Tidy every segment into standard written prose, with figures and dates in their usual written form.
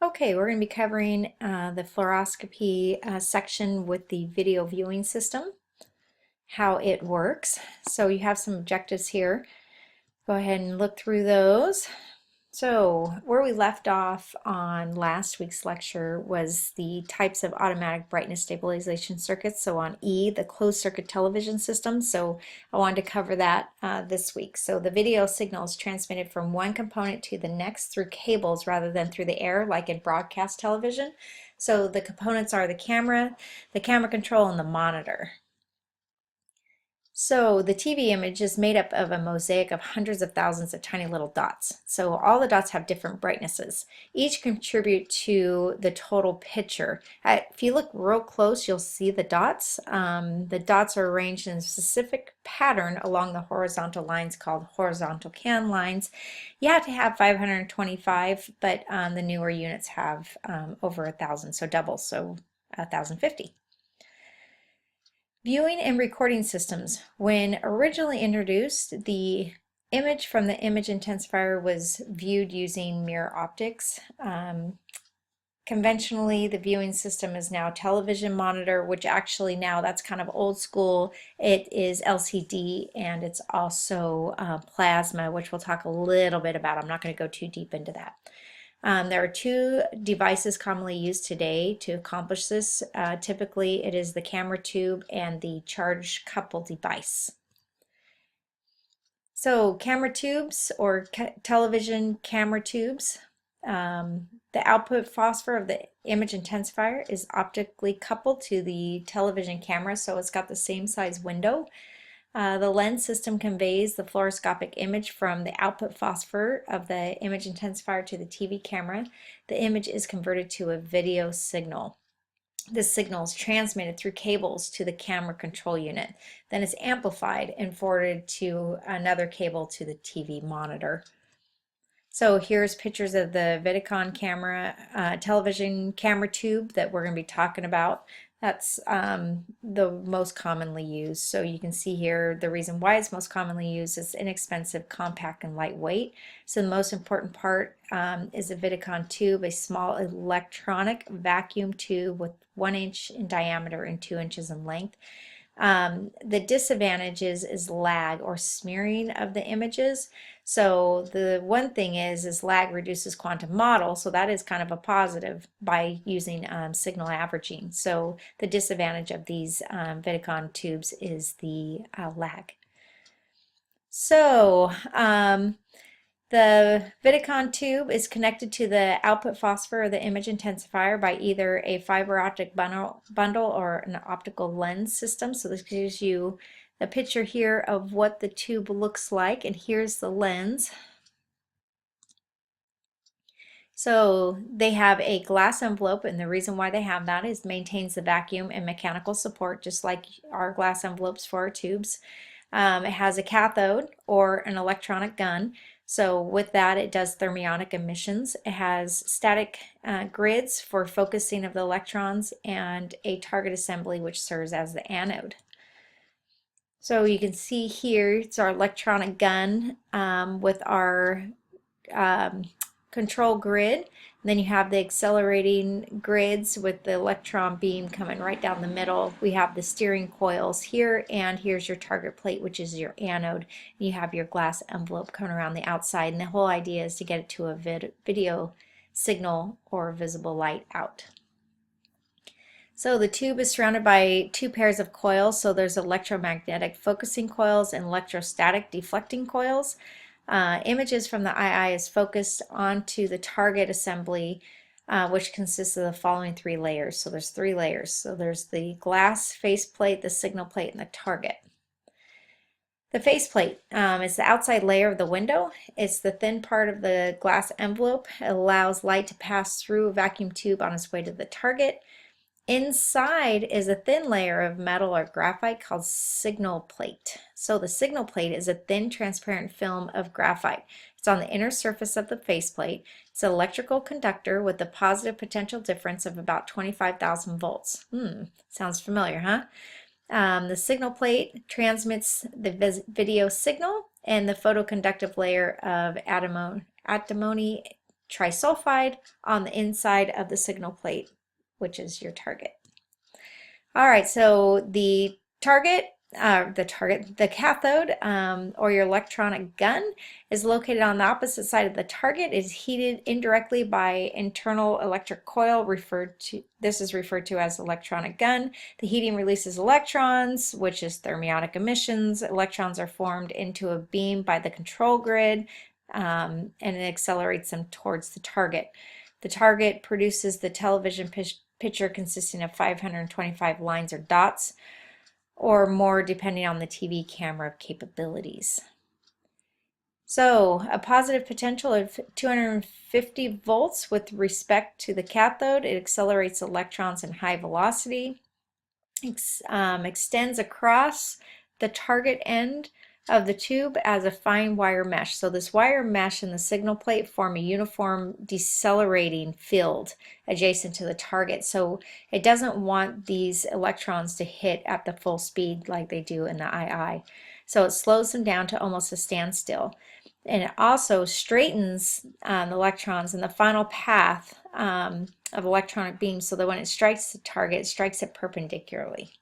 Okay, we're going to be covering the fluoroscopy section with the video viewing system, how it works. So you have some objectives here. Go ahead and look through those. So where we left off on last week's lecture was the types of automatic brightness stabilization circuits. So on E, the closed circuit television system. So I wanted to cover that this week. So the video signal is transmitted from one component to the next through cables rather than through the air like in broadcast television. So the components are the camera control, and the monitor. So the TV image is made up of a mosaic of hundreds of thousands of tiny little dots. So all the dots have different brightnesses. Each contribute to the total picture. If you look real close, you'll see the dots. The dots are arranged in a specific pattern along the horizontal lines called horizontal can lines. You have to have 525, but the newer units have over 1,000, so double, so 1,050. Viewing and recording systems. When originally introduced, the image from the image intensifier was viewed using mirror optics. Conventionally, the viewing system is now television monitor, which actually now that's kind of old school. It is LCD and it's also plasma, which we'll talk a little bit about. I'm not going to go too deep into that. There are two devices commonly used today to accomplish this. Typically, it is the camera tube and the charge couple device. So camera tubes or television camera tubes. The output phosphor of the image intensifier is optically coupled to the television camera, so it's got the same size window. The lens system conveys the fluoroscopic image from the output phosphor of the image intensifier to the TV camera. The image is converted to a video signal. This signal is transmitted through cables to the camera control unit. Then it's amplified and forwarded to another cable to the TV monitor. So here's pictures of the Vidicon camera, television camera tube that we're going to be talking about. That's the most commonly used. So you can see here the reason why it's most commonly used is inexpensive, compact, and lightweight. So the most important part is a Vidicon tube, a small electronic vacuum tube with 1 inch in diameter and 2 inches in length. The disadvantage is lag or smearing of the images. So the one thing is lag reduces quantum model, so that is kind of a positive by using signal averaging. So the disadvantage of these Vidicon tubes is the lag. So the Vidicon tube is connected to the output phosphor of the image intensifier by either a fiber optic bundle or an optical lens system. So this gives you a picture here of what the tube looks like, and here's the lens. So they have a glass envelope, and the reason why they have that is maintains the vacuum and mechanical support, just like our glass envelopes for our tubes. It has a cathode or an electronic gun. So with that, it does thermionic emissions. It has static grids for focusing of the electrons and a target assembly which serves as the anode. So you can see here, it's our electronic gun with our control grid. And then you have the accelerating grids with the electron beam coming right down the middle. We have the steering coils here, and here's your target plate, which is your anode. You have your glass envelope coming around the outside, and the whole idea is to get it to a video signal or visible light out. So the tube is surrounded by two pairs of coils. So there's electromagnetic focusing coils and electrostatic deflecting coils. Images from the eye is focused onto the target assembly, which consists of the following 3 layers. So there's 3 layers. So there's the glass faceplate, the signal plate, and the target. The faceplate is the outside layer of the window. It's the thin part of the glass envelope. It allows light to pass through a vacuum tube on its way to the target. Inside is a thin layer of metal or graphite called signal plate. So the signal plate is a thin transparent film of graphite. It's on the inner surface of the faceplate. It's an electrical conductor with a positive potential difference of about 25,000 volts. Sounds familiar, huh? The signal plate transmits the video signal, and the photoconductive layer of antimony trisulfide on the inside of the signal plate, which is your target. All right, so the cathode, or your electronic gun, is located on the opposite side of the target. It is heated indirectly by internal electric coil. This is referred to as electronic gun. The heating releases electrons, which is thermionic emissions. Electrons are formed into a beam by the control grid, and it accelerates them towards the target. The target produces the television picture consisting of 525 lines or dots, or more depending on the TV camera capabilities. So a positive potential of 250 volts with respect to the cathode. It accelerates electrons in high velocity, extends across the target end of the tube as a fine wire mesh. So this wire mesh and the signal plate form a uniform decelerating field adjacent to the target. So it doesn't want these electrons to hit at the full speed like they do in the II. So it slows them down to almost a standstill. And it also straightens the electrons in the final path of electronic beams so that when it strikes the target, it strikes it perpendicularly.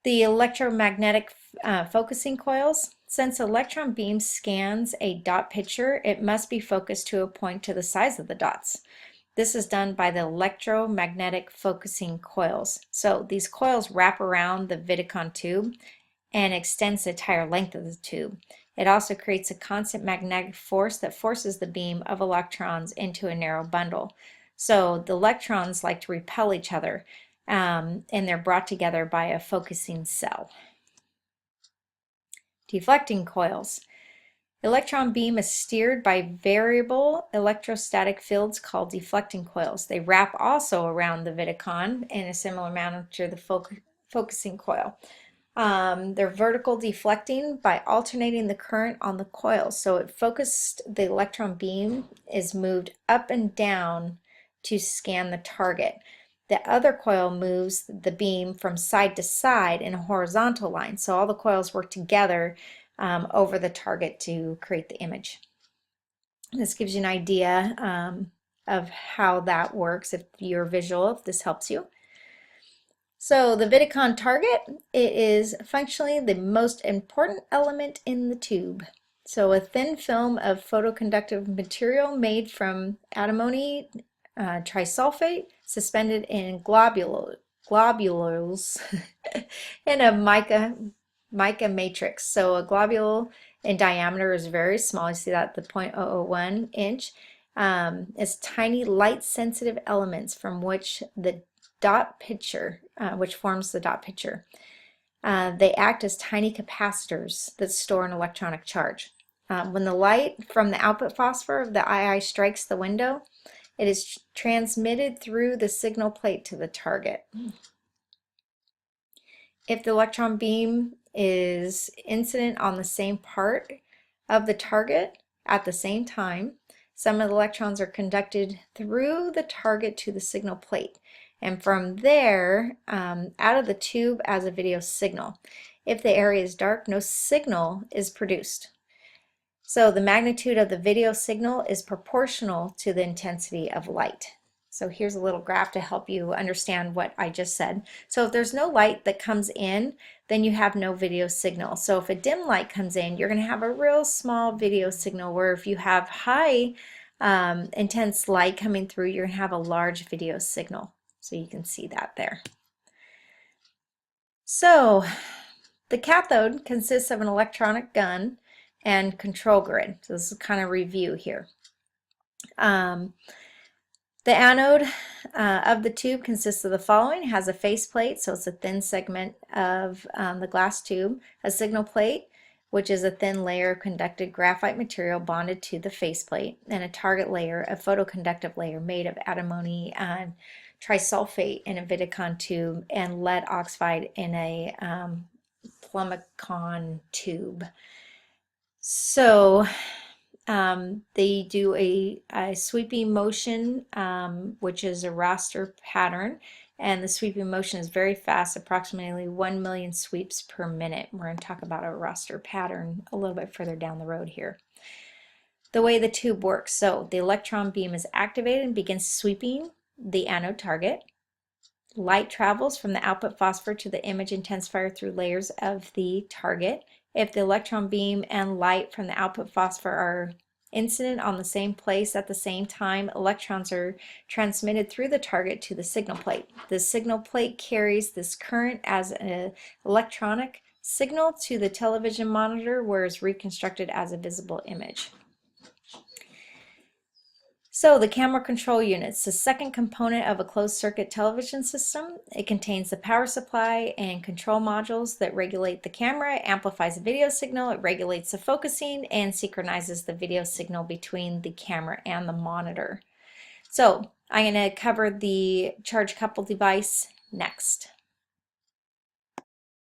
The electromagnetic focusing coils. Since electron beam scans a dot picture, it must be focused to a point to the size of the dots. This is done by the electromagnetic focusing coils. So these coils wrap around the Vidicon tube and extends the entire length of the tube. It also creates a constant magnetic force that forces the beam of electrons into a narrow bundle. So the electrons like to repel each other, and they're brought together by a focusing cell. Deflecting coils. Electron beam is steered by variable electrostatic fields called deflecting coils. They wrap also around the Vidicon in a similar manner to the focusing coil. They're vertical deflecting by alternating the current on the coil. So it focused, the electron beam is moved up and down to scan the target. The other coil moves the beam from side to side in a horizontal line. So all the coils work together over the target to create the image. This gives you an idea of how that works if you're visual, if this helps you. So the Vidicon target, it is functionally the most important element in the tube. So a thin film of photoconductive material made from antimony trisulfate suspended in globules in a mica matrix. So a globule in diameter is very small. You see that at the 0.001 inch. It's tiny light sensitive elements from which the dot picture, which forms the dot picture. They act as tiny capacitors that store an electronic charge. When the light from the output phosphor of the II strikes the window, it is transmitted through the signal plate to the target. If the electron beam is incident on the same part of the target at the same time, some of the electrons are conducted through the target to the signal plate, and from there out of the tube as a video signal. If the area is dark, no signal is produced. So the magnitude of the video signal is proportional to the intensity of light. So here's a little graph to help you understand what I just said. So if there's no light that comes in, then you have no video signal. So if a dim light comes in, you're going to have a real small video signal, where if you have high intense light coming through, you're going to have a large video signal. So you can see that there. So the cathode consists of an electronic gun and control grid. So this is kind of review here. The anode of the tube consists of the following. It has a faceplate, so it's a thin segment of the glass tube, a signal plate, which is a thin layer of conducted graphite material bonded to the faceplate, and a target layer, a photoconductive layer made of antimony trisulfate in a Vidicon tube and lead oxide in a Plumicon tube. So they do a sweeping motion, which is a raster pattern, and the sweeping motion is very fast, approximately 1 million sweeps per minute. We're going to talk about a raster pattern a little bit further down the road here. The way the tube works. So the electron beam is activated and begins sweeping the anode target. Light travels from the output phosphor to the image intensifier through layers of the target. If the electron beam and light from the output phosphor are incident on the same place at the same time, electrons are transmitted through the target to the signal plate. The signal plate carries this current as an electronic signal to the television monitor, where it's reconstructed as a visible image. So the camera control unit is the second component of a closed circuit television system. It contains the power supply and control modules that regulate the camera, amplifies the video signal, it regulates the focusing, and synchronizes the video signal between the camera and the monitor. So I'm going to cover the charge coupled device next.